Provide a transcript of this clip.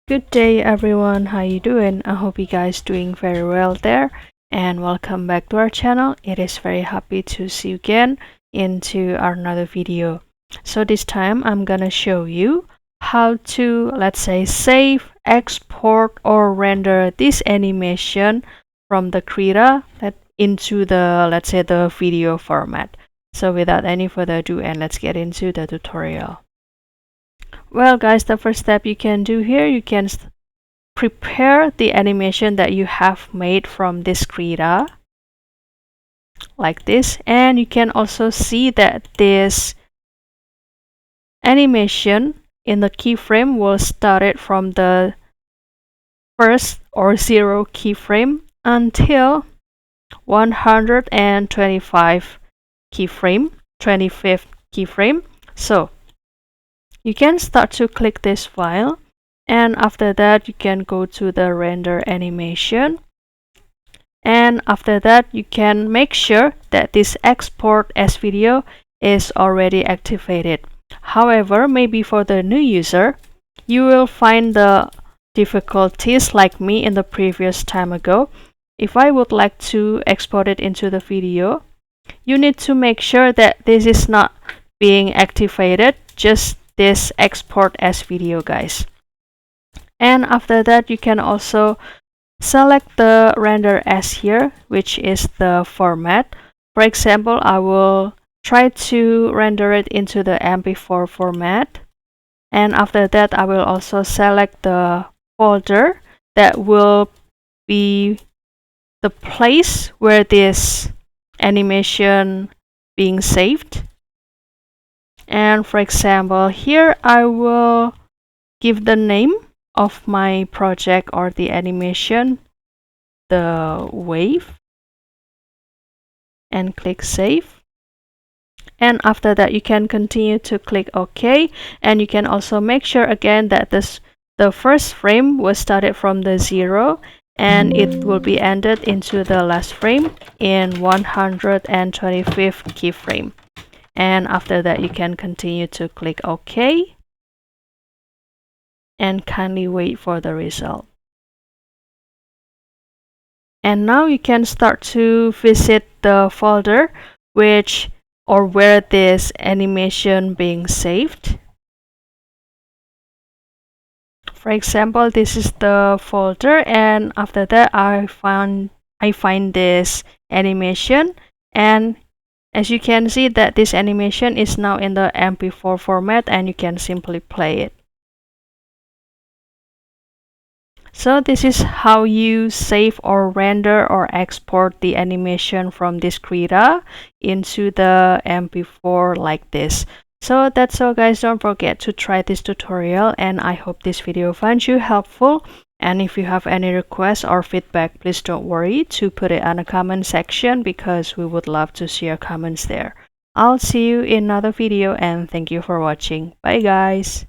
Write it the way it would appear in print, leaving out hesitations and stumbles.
Good day everyone, how you doing? I hope you guys doing very well there, and welcome back to our channel. It is very happy to see you again into another video. So this time I'm gonna show you how to, let's say, save, export or render this animation from the Krita into the, let's say, the video format. So without any further ado, and let's get into the tutorial. Well guys, the first step you can do here, you can prepare the animation that you have made from this Krita like this, and you can also see that this animation in the keyframe will start it from the first or 0 keyframe until 125 keyframe, 25th keyframe. So you can start to click this file, and after that you can go to the render animation, and after that you can make sure that this export as video is already activated. However, maybe for the new user, you will find the difficulties like me in the previous time ago. If I would like to export it into the video, you need to make sure that this is not being activated, just this export as video, guys. And after that you can also select the render as here, which is the format. For example, I will try to render it into the MP4 format, and after that I will also select the folder that will be the place where this animation being saved. And for example, here I will give the name of my project or the animation, the wave, and click save. And after that you can continue to click OK, and you can also make sure again that the first frame was started from the 0 and it will be ended into the last frame in 125th keyframe. And after that you can continue to click OK and kindly wait for the result. And now you can start to visit the folder which or where this animation being saved. For example, this is the folder, and after that I find this animation, and as you can see that this animation is now in the MP4 format, and you can simply play it. So this is how you save or render or export the animation from this Krita into the MP4 like this. So that's all guys, don't forget to try this tutorial, and I hope this video finds you helpful. And if you have any requests or feedback, please don't worry to put it in the comment section, because we would love to see your comments there. I'll see you in another video, and thank you for watching. Bye guys.